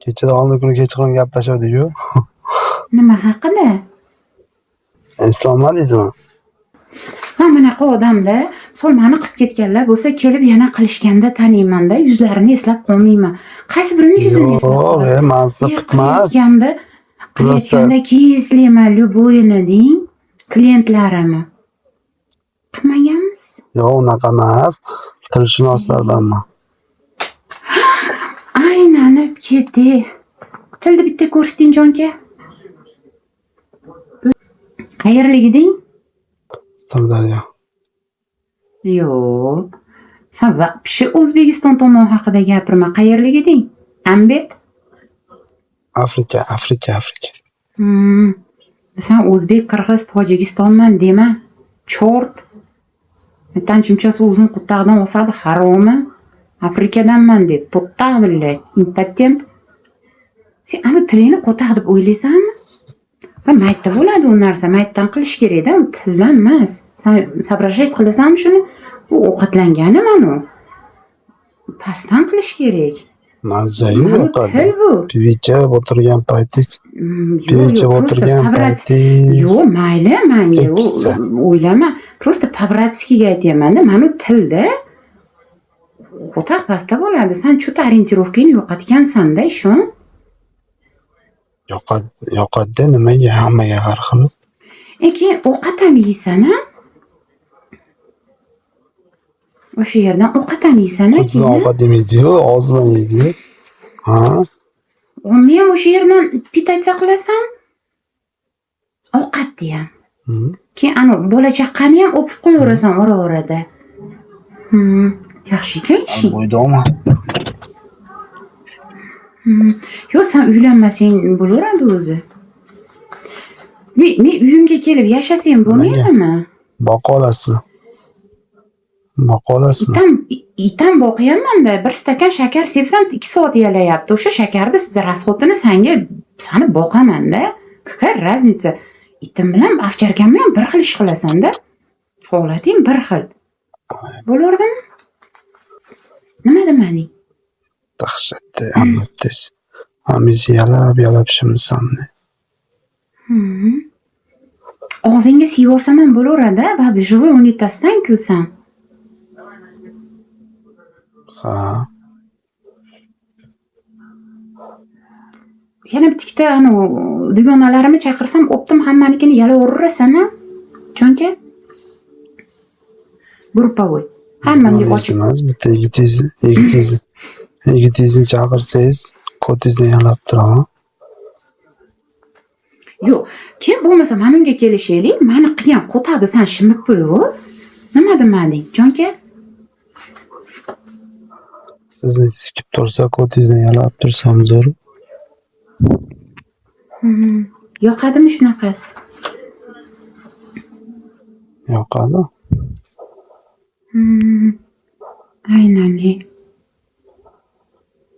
Kecha oldin kuni kechqurun gaplashuvdik-ku. Nima haqida? Eslolmadingizmi? Ha, bunaqa odamda solmani qilib ketganlar bo'lsa, kelib yana qilishganda taniyman-da, yuzlarini eslab qolmayman. Qaysi birini yuzini eslab qolasiz? Yo'q, mansiq emas. Qilayotganda keyin eslayman, любойni deng, klientlarimni. Qilmaganmiz? Yo'q, unaqa emas. Tilshunoslardanman. Aylanib ketdi. Tilni bitta ko'rsating, jonka. Qayerligiding? Sirdaryo. Yo'q. Sen vaqti O'zbekiston tomon haqida gapirma. Qayerligiding? Ambet? Afrika. Sen o'zbek, qirg'iz, tojikistonman dema. Chort. Tanchimchasi o'zini quttaqdan olsadi, haromi. Afrikadanman deb, to'xta billat, impotent. Sen ana tilingni qo'taq deb o'ylaysanmi? Va maytda bo'ladi u narsa, maytdan qilish kerak-da, tildan emas. Sen соображать qilasanmi shuni? Bu ovqatlangani mana u. Pastdan qilish kerak. Mazza-yu yo'qadi. bu. Pivicha o'tirgan paytingiz. Yo'q, mayli, menga o'ylama. Просто по-братskiga aytyapman-da, mana tilda qo'taq pastda bo'ladi. Sen cho'ta orientirovkangni yo'qotgansan-da, shu. Yo'qotdi nimaga hammaga har xil. Keyin ovqat ham yeysan-a? O'sha yerdan ovqat ham yeysan-a keyin? Ovqat yemaydi-yu, ozman yeydi. Ha? Uni ham o'sha yerdan pitatsiya qilasan? Ovqatni ham. Keyin ana bola chaqani ham o'pib qo'yaverasan ora-orada. Yaxshi ekan ishing. Bo'ydami? Yo'q, sen uylanmasang bo'laveradi o'zi. Men uyimga kelib yashasang bo'lmaydimi? Boqa olasizmi? Itam boqyapman-da, bir stakan shakar sepsam 2 soat yalayapti. O'sha shakarni rasxotini sani boqaman-da. Какая разница? Itim bilan, ovcharkam bilan bir xil ish qilasan-da. Holating bir xil. Bo'lardimi? Nima demading? Dahshatda ammatdesiz. Hamiz yalab shimsamni. Og'zingga siyvorsam ham bo'laveradi, va живой unitasdan-ku sen. Ha. Yana bitta ana dugonalarimni chaqirsam, optim hammanikini yalaverasan-a? Chunki gruppovoy. Hammamga ochiq emas, bitta yigitingizni chaqirsangiz, ko'tingizni yalab turaman. Yo'q, kim bo'lmasa menimga kelishaylik, meni qilgan qo'taqni sen shimib qo'yib, nima demading, jonka? Sizni sikib tursa, ko'tingizni yalab tursam zo'r. Yoqadimi shunaqasi? Yoqadi. Aynan.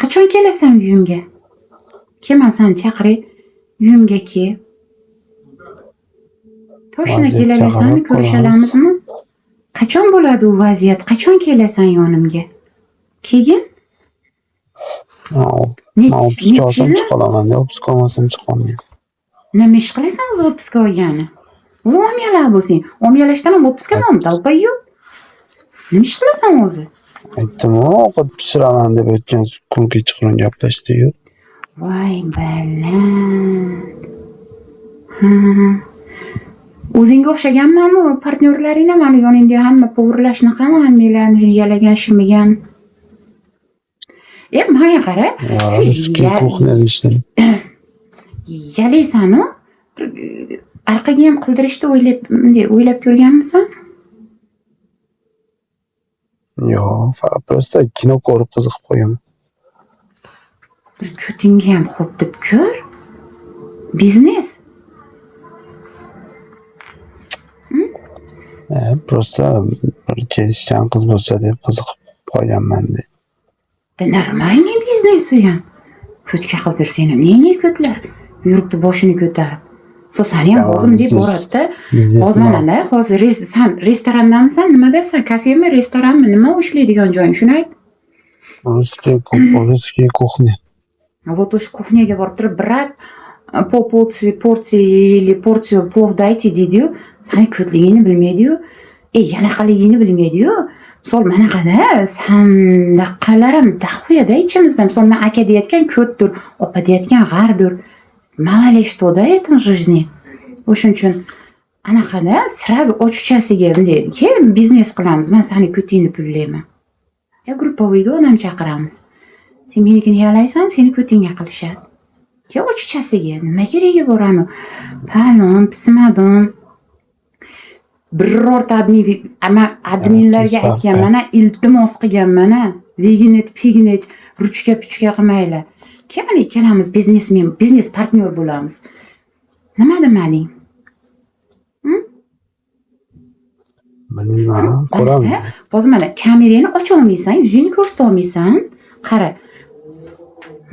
Qachon kelasan uyimga? Kelmasan chaqiray, uyimga kel. Toshna kelasanmi, ko'rishalamizmi? Qachon bo'ladi u vaziyat? Qachon kelasan yonimga? Keyin? Otpuska olsam chiqolaman, otpuska olmasam chiqolmayman. Nima ish qilasan o'zi otpuska olgani? U omyalar bo'lsang, omyalashdan ham otpuskadan ham talpayyu. Nima ish qilasan o'zi? Aytdim, ovqat pishiraman deb o'tgan kun kechqurun gaplashdik-ku. Voy baland. O'zingga o'xshaganmanmi partnyorlaringni mana yoningda hamma po'g'irlashni ham hammanglarni yalagan shimigan. Manga qara. Russkiy kuxnya deyishdim. Yalaysan-ku? Orqaga ham qildirishni o'ylab ko'rganmisan? Yo'q, faqat prosta kino ko'rib qiziqib qo'yaman. Bir ko'tingga ham xo'p deb ko'r. Biznes. Prosta bir kelishgan qiz bo'lsa deb qiziqib qolganman-da. Нормальный biznes u ham. Ko'tga qildirsang, ne ko'tlar? Yuribdi boshini ko'tarib. Seni ham o'zim deb boradi-da. Hozirmanda, hozir sen restorandamisan, nimadasan? Kafemi, restoranmi, nima ishlaydigan joying? Shuni ayt. Russkiy kuxnya. Вот o'sha kuxnyaga borib turib, brat, po porsiya plov dайте deydi-yu, sani ko'tligingni bilmaydi-yu, yanaqaligingni bilmaydi-yu. Misol manaqada sandaqalarim daxuyada ichimizda. Misol men aka deyotgan ko'tdir, opa deyotgan g'ardir. Mало ли что да этом жизни. O'shuning uchun anaqada sразу ochiqchasiga bunday kel biznes qilamiz. Men seni ko'tingni pullayman. Gruppovoyga odam chaqiramiz. Sen menikini yalaysan, seni ko'tingga qilishadi. Kel ochiqchasiga nima keragi bor ani? Palon, pismadon. Birorta adminlarga aytganman, iltimos qilganman, veginet, pignet, ruchka puchka qilmanglar. Keyin ikkalamiz biznes partnyor bo'lamiz. Nima demading? Bilmayman, ko'ramiz. Hozir mana kamerani ocha olmaysan, yuzingni ko'rsata olmaysan. Qara.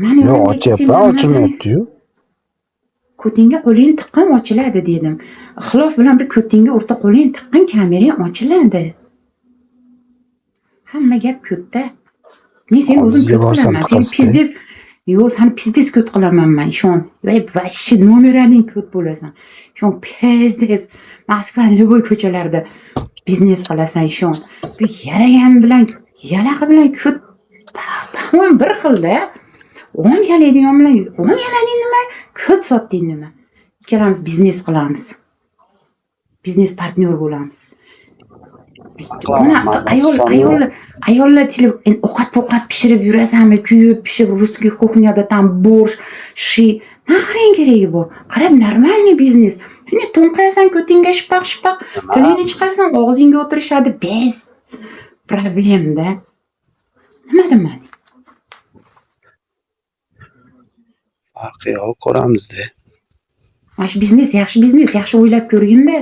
Mana Yo'q, ochyapman, ochilmayapti-yu. Ko'tingga qo'lingni tiqqan ochiladi dedim. Ixlos bilan bir ko'tingga o'rta qo'lingni tiqqan kamerang ochiladi. Hamma gap ko'tda. Men seni o'zim ko't qilaman. Sen pizdes, yo'q, seni pizdes ko't qilaman men, ishon. Vashi nomeraning ko't bo'lasan. Ishon pizdes Moskva Любой ko'chalarida biznes qilasan, ishon. Bu yalagan bilan, yalaqi bilan ko't tamom bir xilda. 10 yalaydigan bilan 10 yalading nima? Ko't sotding nima? Ikkalamiz biznes qilamiz. Biznes partnyor bo'lamiz. Ayollar ovqat pishirib yurasanmi, kuyib pishirib russkiy kuxnyada tam borsh, shi. Nahring keragi bor. Qarab, normalniy biznes. Shuni to'nqayasan, ko'tingga shipaq, tilingni chiqarsan, og'zingga o'tirishadi, bez. Problemda. Nima demadi? Farqi yo'q, ko'ramiz-da. Mana biznes, yaxshi o'ylab ko'rgin-da.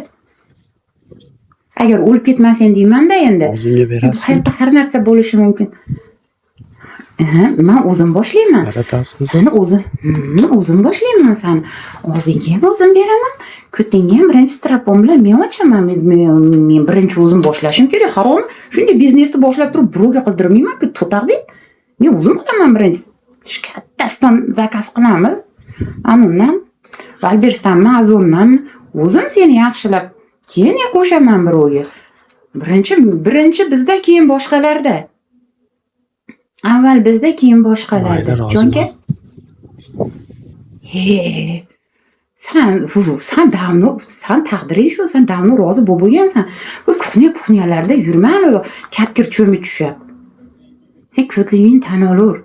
Agar o'lib ketmasan deyman-da endi. O'zimga berasiz. Hayotda har narsa bo'lishi mumkin. Men o'zim boshlayman. Seni o'zim boshlayman seni. O'zingga ham o'zim beraman. Ko'tingga ham birinchi strapon bilan men ochaman. Men birinchi o'zim boshlashim kerak, harom. Shunday biznesni boshlab turib birovga qildirmayman-ku, to'taqbet. Men o'zim qilaman birinchi. Kattasidan zakaz qilamiz. Anundan, Valbersdanmi, Azondanmi, o'zim seni yaxshilab, keyin qo'shaman birovga. Birinchi bizda, keyin boshqalarda. Avval bizda, keyin boshqalarda. Chunki sen taqdiring shu, sen davno rozi bo'lgansan. Bu kuxnyalarda yurmani, katkir cho'mi tushib. Sen ko'tligingni tan olur.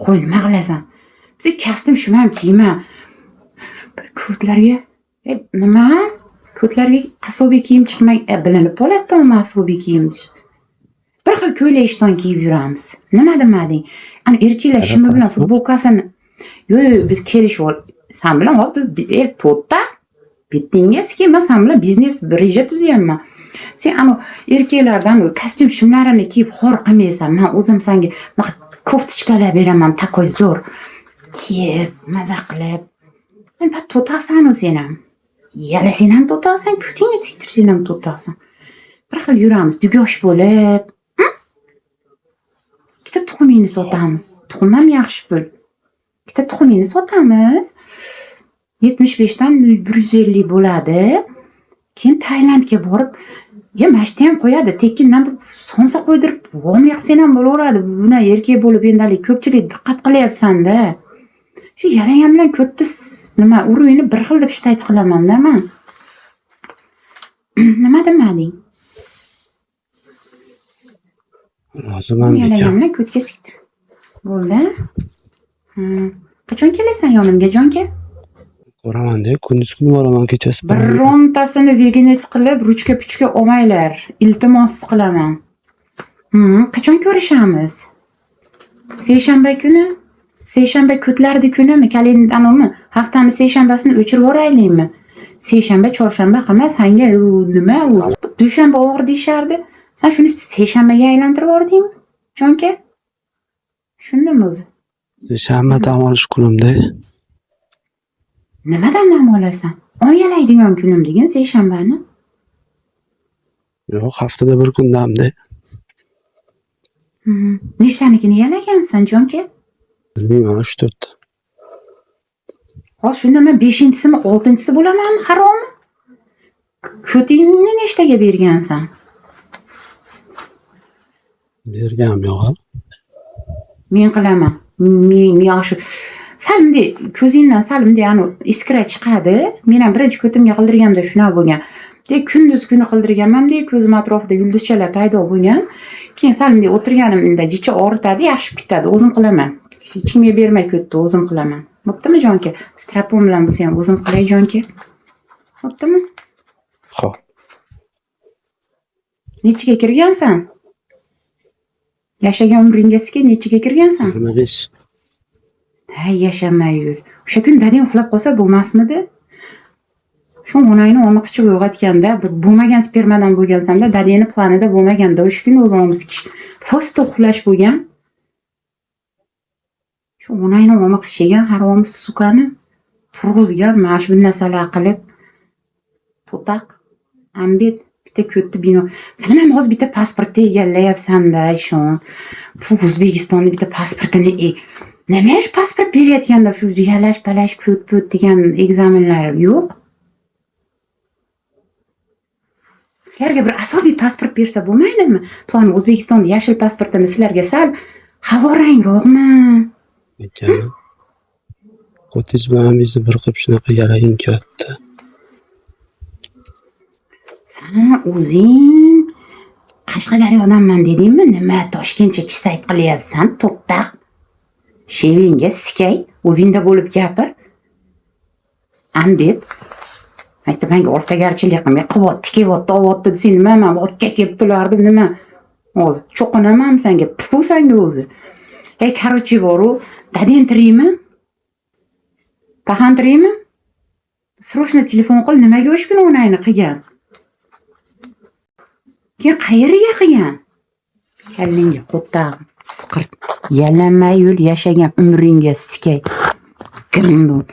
Qo'y, nima qilasan? Biz kastim shumam kiyman. Ko'tlarga nima? Ko'tlarga asobiy kiyim chiqmay, bilinib qoladi-da, asobiy kiyim. Bir xil ko'ylakdan kiyib yuramiz. Nima demading? Ana erkaklar shimi bilan futbolkasini. Yo'q, biz kelishib sen bilan hozir biz to'tta bitdingiz ki men sen bilan biznes reja tuzyapman. Sen ana erkaklardan kostyum shimlarini kiyib xor qilmaysan. Men o'zim senga koftichkalar beraman, takoy zo'r. Kiyib, maza qilib. Men to'tasan sen ham. Yala sen ham to'tasan, ko'tingni siktirsan ham to'tasan. Bir xil yuramiz, dugosh bo'lib. Ikkita tuxumingni sotamiz. Tuxum ham yaxshi pul. Ikkita tuxumingni sotamiz. 75 dan 150 bo'ladi. Keyin Tailandga borib, mashta ham qo'yadi, tekindan bir somsa qo'ydirib, vom yaqsan ham bo'laveradi. Buna erkak bo'lib endalik ko'pchilik diqqat qilyapsan-da. Shu yalangan bilan ko'tda nima uruyni bir xil deb ishtayt qilaman-da men. Nima demading? Roziman ekan. Yalangan bilan ko'tga siktir. Bo'ldi? Qachon kelasan yonimga, jonka? Ko'raman-da, kunduz kuni boraman, kechasi birontasini veganet qilib, ruchka puchka olmanglar. Iltimos qilaman. Qachon ko'rishamiz? Seshanba kuni? Seshanba ko'tlardi kunimi? Kalendarni haftani seshanbasini o'chirib yuboraylikmi? Seshanba, chorshanba qilmas, hanga nima u? Dushanba og'ir deyishardi. Sen shuni seshanbaga aylantirib yubordingmi? Jonka? Shundami o'zi? Seshanba dam olish kunimda. Nimadan dam olasan? O'yalaydigan kunim degan seshanbani. Yo'q, haftada bir kun damda. Nechtanikini yalagansan, jonka? Bilmayman, 3-4 ta. Hozir shunda men 5-simi, 6-si bo'lamanmi, harommi? Ko'tingni nechtaga bergansan? Berganim yo'q hali. Men qilaman. Men yoshi salimda ko'zingdan salimda ani iskra chiqadi. Men ham birinchi ko'timga qildirganimda shunaqa bo'lgan. Kunduz kuni qildirganman-da, ko'zim atrofida yulduzchalar paydo bo'lgan. Keyin salimda o'tirganimda jicha og'ritadi, yashib ketadi. O'zim qilaman. Hech kimga bermay ketdi, o'zim qilaman. Bo'ptimi jonka? Strapon bilan bo'lsa ham o'zim qilay jonka. Bo'ptimi? Xo'p. Nechiga kirgansan? Yashagan umringizga nechiga kirgansan? 25. Hay yashamay yur. O'sha kun dadang uxlab qolsa bo'lmasmidi? Shu onangni o'miqichi uyg'otganda, bir bo'lmagan spermadan bo'lgansanda, dadangni planida bo'lmaganda o'sha kun o'zimiz prosta uxlash bo'lgan. Shu onangni o'miqichiga haromi sukani turg'izgan, mana shu narsalar qilib to'taq ambet bitta ko'tdi bino. Sen ham hozir bitta pasportni egallayapsan-da, ishon. Bu O'zbekistonda bitta pasportini nima shu pasport berayotganda shu yalash-palash ko't degan ekzamenlar yo'q. Sizlarga bir asobiy pasport bersa bo'lmaydimi? Plan O'zbekistonda yashil pasportini sizlarga sal havorangroqmi? Ekan. Otizmamizni bir qilib shunaqa yaragim kelyapti. Sen o'zing Qashqadaryodanman dedingmi? Nima Toshkentcha chisayt qilyapsan? To'xta. Shevingga sikay, o'zingda bo'lib gapir. Ambet. Aytdi menga o'rtagarchilik qilmay, quvvat tikyapti, ovotdi desang nima, men okka kelib tulardim nima? Hozir cho'qinaman senga, pu senga o'zi. Короче, boru, dadang tirikmi? Paxan tirikmi? Срочно telefon qil, nimaga o'sha kun onangni qilgan? Keyin qayerga qilgan? Kallingga qo'ttaq, siqirt. Yalanmay yul yashagan umringga sikay. Gandon.